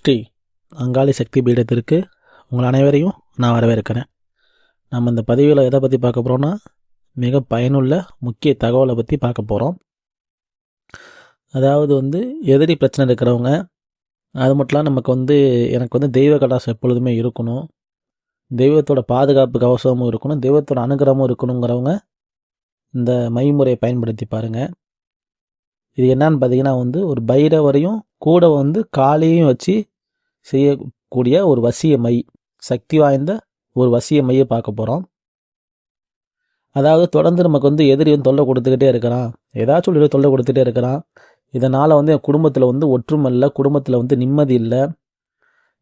ஸ்ரீ அங்காளி சக்தி பீடத்திற்கு உங்கள் அனைவரையும் நான் வரவேற்கிறேன். நம்ம இந்த பதிவில் எதை பற்றி பார்க்க போகிறோன்னா, மிக பயனுள்ள முக்கிய தகவலை பற்றி பார்க்க போகிறோம். அதாவது எதிரி பிரச்சனை இருக்கிறவங்க, அது மட்டும் நமக்கு எனக்கு தெய்வ கடாசம் எப்பொழுதுமே இருக்கணும், தெய்வத்தோட பாதுகாப்பு கவசமும் இருக்கணும், தெய்வத்தோட அனுகிரகமும் இருக்கணுங்கிறவங்க இந்த மைமுறையை பயன்படுத்தி பாருங்கள். இது என்னன்னு பார்த்தீங்கன்னா ஒரு பைரவரையும் கூட காளியையும் வச்சு செய்யக்கூடிய ஒரு வசிய மை, சக்தி வாய்ந்த ஒரு வசிய மையை பார்க்க போகிறோம். அதாவது தொடர்ந்து நமக்கு எதிரி தொல்லை கொடுத்துக்கிட்டே இருக்கிறான், ஏதாச்சும் ஒரு தொல்லை கொடுத்துட்டே இருக்கிறான். இதனால் என் குடும்பத்தில் ஒற்றுமை இல்லை, குடும்பத்தில் நிம்மதி இல்லை,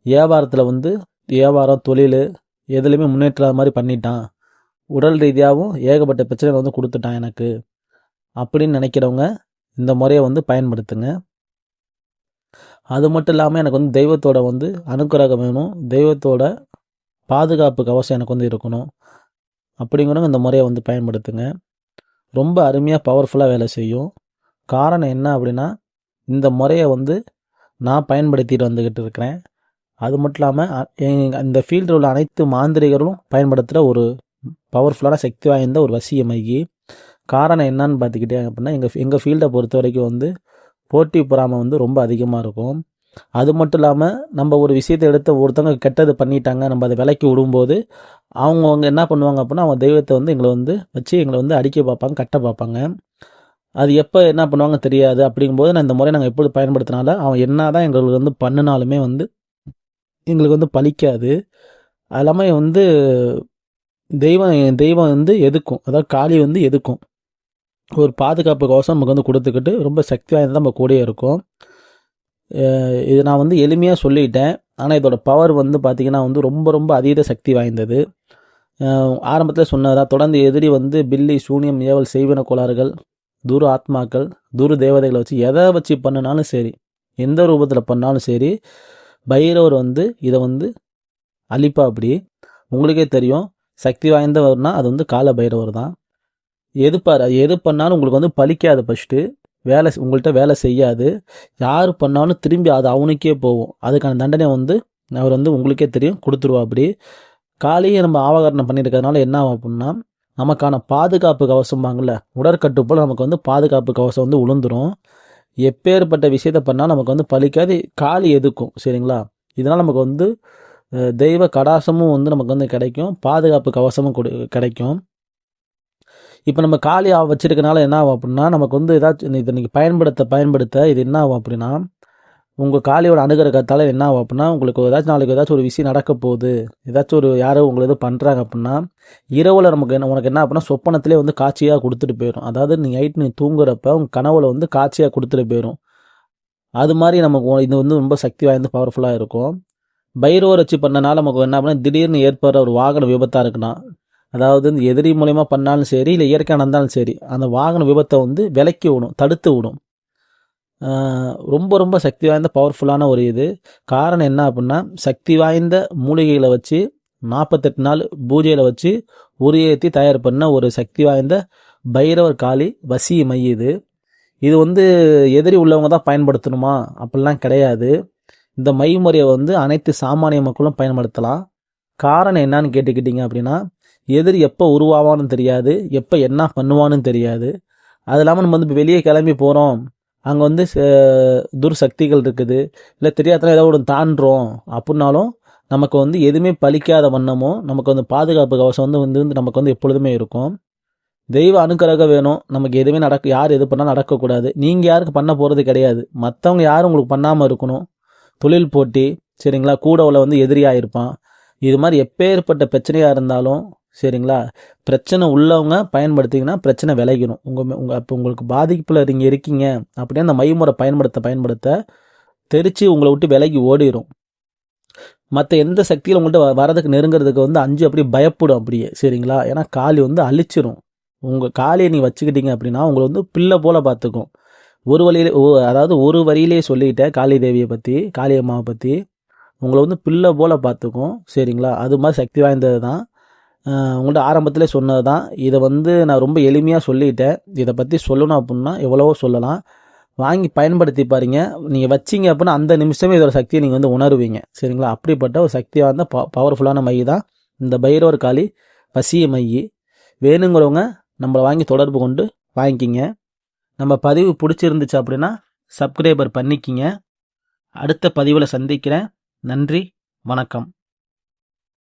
வியாபாரத்தில் வியாபாரம் தொழில் எதுலேயுமே முன்னேற்ற மாதிரி பண்ணிட்டான், உடல் ரீதியாகவும் ஏகப்பட்ட பிரச்சனை கொடுத்துட்டான் எனக்கு அப்படின்னு நினைக்கிறவங்க இந்த முறையை பயன்படுத்துங்க. அது மட்டும் இல்லாமல் எனக்கு தெய்வத்தோட அனுக்கிரகம் வேணும், தெய்வத்தோட பாதுகாப்பு கவசம் எனக்கு இருக்கணும் அப்படிங்கிறவங்க இந்த முறையை பயன்படுத்துங்க. ரொம்ப அருமையாக பவர்ஃபுல்லாக வேலை செய்யும். காரணம் என்ன அப்படின்னா, இந்த முறையை நான் பயன்படுத்திட்டு வந்துக்கிட்டு இருக்கிறேன். அது மட்டும் இல்லாமல் இந்த ஃபீல்டில் உள்ள அனைத்து மாந்திரிகர்களும் பயன்படுத்துகிற ஒரு பவர்ஃபுல்லான சக்தி வாய்ந்த ஒரு வசிய மைகி. காரணம் என்னன்னு பார்த்துக்கிட்டே அப்படின்னா, எங்கள் ஃபீல்டை பொறுத்த வரைக்கும் போட்டி பொறாமை ரொம்ப அதிகமாக இருக்கும். அது மட்டும் இல்லாமல் நம்ம ஒரு விஷயத்தை எடுத்து ஒருத்தவங்க கெட்டது பண்ணிட்டாங்க, நம்ம அதை விலைக்கு விடும்போது அவங்க என்ன பண்ணுவாங்க அப்படின்னா, அவங்க தெய்வத்தை எங்களை வச்சு எங்களை அடிக்க பார்ப்பாங்க, கட்ட பார்ப்பாங்க. அது எப்போ என்ன பண்ணுவாங்க தெரியாது. அப்படிங்கும்போது நான் இந்த முறை நாங்கள் எப்படி பயன்படுத்தினால அவன் என்ன தான் எங்களுக்கு பண்ணினாலுமே எங்களுக்கு பலிக்காது. அது இல்லாமல் தெய்வம் எதுக்கும், அதாவது காளி எதுக்கும் ஒரு பாதுகாப்பு கவசம் நமக்கு கொடுத்துக்கிட்டு ரொம்ப சக்தி வாய்ந்ததாக நம்ம கூடயே இருக்கும். இது நான் எளிமையாக சொல்லிட்டேன், ஆனால் இதோட பவர் பார்த்திங்கன்னா ரொம்ப ரொம்ப அதீத சக்தி வாய்ந்தது. ஆரம்பத்தில் சொன்னதா தொடர்ந்து எதிரி பில்லி சூனியம் ஏவல் செய்வன கோளாறுகள், துரு ஆத்மாக்கள், துரு தேவதைகளை வச்சு எதை வச்சு பண்ணினாலும் சரி, எந்த ரூபத்தில் பண்ணாலும் சரி, பைரவர் இதை அழிப்பா. அப்படி உங்களுக்கே தெரியும், சக்தி வாய்ந்தவர்னா அது கால பைரவர் தான். எது பண்ணாலும் உங்களுக்கு பலிக்காது. ஃபஸ்ட்டு உங்கள்கிட்ட வேலை செய்யாது. யார் பண்ணாலும் திரும்பி அது அவனுக்கே போகும். அதுக்கான தண்டனை அவர் உங்களுக்கே தெரியும், கொடுத்துருவா. அப்படி காலையே நம்ம ஆவகரணம் பண்ணியிருக்கிறதுனால என்ன ஆகும் அப்படின்னா, நமக்கான பாதுகாப்பு கவசம்பாங்கள்ல, உடற்கட்டுப்போல் நமக்கு பாதுகாப்பு கவசம் உளுந்துரும். எப்பேற்பட்ட விஷயத்த பண்ணால் நமக்கு பலிக்காது, காளி எதுக்கும். சரிங்களா? இதனால் நமக்கு தெய்வ கடாசமும் நமக்கு கிடைக்கும், பாதுகாப்பு கவசமும் கிடைக்கும். இப்போ நம்ம காளி வச்சிருக்கனால என்ன ஆகும் அப்படின்னா, நமக்கு ஏதாச்சும் இதை நீங்கள் பயன்படுத்த இது என்ன ஆகும் அப்படின்னா, உங்கள் காளியோட அனுகிரகத்தால் என்ன ஆகும் அப்படின்னா, உங்களுக்கு நாளைக்கு ஏதாச்சும் ஒரு விஷயம் நடக்க போகுது, ஏதாச்சும் ஒரு யாரோ உங்களுக்கு பண்ணுறாங்க அப்படின்னா, இரவில் உனக்கு என்ன அப்படின்னா சொப்பனத்திலே காட்சியாக கொடுத்துட்டு போயிடும். அதாவது நீ தூங்குறப்ப உங்கள் கனவுல காட்சியாக கொடுத்துட்டு போயிடும். அது மாதிரி நமக்கு இது ரொம்ப சக்தி வாய்ந்த பவர்ஃபுல்லாக இருக்கும். பைரவர் வச்சு பண்ணனால நமக்கு என்ன அப்படின்னா, திடீர்னு ஏற்படுற ஒரு வாகன விபத்தாக இருக்குன்னா, அதாவது எதிரி மூலயமா பண்ணாலும் சரி, இல்லை இயற்கையாக நடந்தாலும் சரி, அந்த வாகன விபத்தை விலக்கி விடும், தடுத்து விடும். ரொம்ப ரொம்ப சக்தி வாய்ந்த பவர்ஃபுல்லான ஒரு இது. காரணம் என்ன அப்படின்னா, சக்தி வாய்ந்த மூலிகைகளை வச்சு 48 நாள் பூஜையில் வச்சு உரியேற்றி தயார் பண்ண ஒரு சக்தி வாய்ந்த பைரவர் காளி வசி மை. இது எதிரி உள்ளவங்க தான் பயன்படுத்தணுமா அப்படிலாம் கிடையாது. இந்த மை முறையை அனைத்து சாமானிய மக்களும் பயன்படுத்தலாம். காரணம் என்னன்னு கேட்டுக்கிட்டீங்க அப்படின்னா, எதிரி எப்போ உருவாவான்னு தெரியாது, எப்போ என்ன பண்ணுவான்னு தெரியாது. அது இல்லாமல் நம்ம இப்போ வெளியே கிளம்பி போகிறோம், அங்கே துர்சக்திகள் இருக்குது, இல்லை தெரியாதனா ஏதோ ஒன்று தாண்டுறோம் அப்படின்னாலும் நமக்கு எதுவுமே பலிக்காத வண்ணமோ நமக்கு பாதுகாப்பு கவசம் நமக்கு எப்பொழுதுமே இருக்கும். தெய்வ அனுக்கிரகம் வேணும், நமக்கு எதுவுமே யார் எது பண்ணாலும் நடக்கக்கூடாது. நீங்கள் யாருக்கு பண்ண போகிறது கிடையாது, மற்றவங்க யாரும் உங்களுக்கு பண்ணாமல் இருக்கணும். தொழில் போட்டி, சரிங்களா, கூட உள்ள எதிரியாக இருப்பான். இது மாதிரி எப்பேற்பட்ட பிரச்சனையாக இருந்தாலும் சரிங்களா, பிரச்சனை உள்ளவங்க பயன்படுத்திங்கன்னா பிரச்சனை விளைக்கணும். இப்போ உங்களுக்கு பாதிப்பில் நீங்கள் இருக்கீங்க அப்படின்னா, அந்த மைமுறை பயன்படுத்த தெரிச்சு உங்களை விட்டு விலகி ஓடிடும். மற்ற எந்த சக்தியில் உங்கள்கிட்ட வரதுக்கு நெருங்கிறதுக்கு அஞ்சு அப்படியே பயப்படும் அப்படியே. சரிங்களா? ஏன்னா காளி அழிச்சிரும். உங்கள் காளியை நீ வச்சுக்கிட்டீங்க அப்படின்னா உங்களை பிள்ளை போல் பார்த்துக்கும். ஒரு வரியிலே சொல்லிட்டேன் காளி தேவியை பற்றி, காளி அம்மாவை பற்றி. உங்களை பிள்ளை போல் பார்த்துக்கும். சரிங்களா? அது மாதிரி சக்தி வாய்ந்தது தான். உங்கள்கிட்ட ஆரம்பத்திலே சொன்னது தான். இதை நான் ரொம்ப எளிமையாக சொல்லிட்டேன். இதை பற்றி சொல்லணும் அப்படின்னா எவ்வளவோ சொல்லலாம். வாங்கி பயன்படுத்தி பாருங்க. நீங்கள் வச்சிங்க அப்படின்னா அந்த நிமிஷமே இதோட சக்தியை நீங்கள் வந்து உணருவீங்க. சரிங்களா? அப்படிப்பட்ட ஒரு சக்தியாக இருந்தால் பவர்ஃபுல்லான மை தான் இந்த பைரவர் காளி வசிய மை. வேணுங்கிறவங்க நம்மளை வாங்கி தொடர்பு கொண்டு வாங்கிக்கிங்க. நம்ம பதிவு பிடிச்சிருந்துச்சு அப்படின்னா சப்ஸ்கிரைபர் பண்ணிக்கிங்க. அடுத்த பதிவில் சந்திக்கிறேன். நன்றி, வணக்கம்.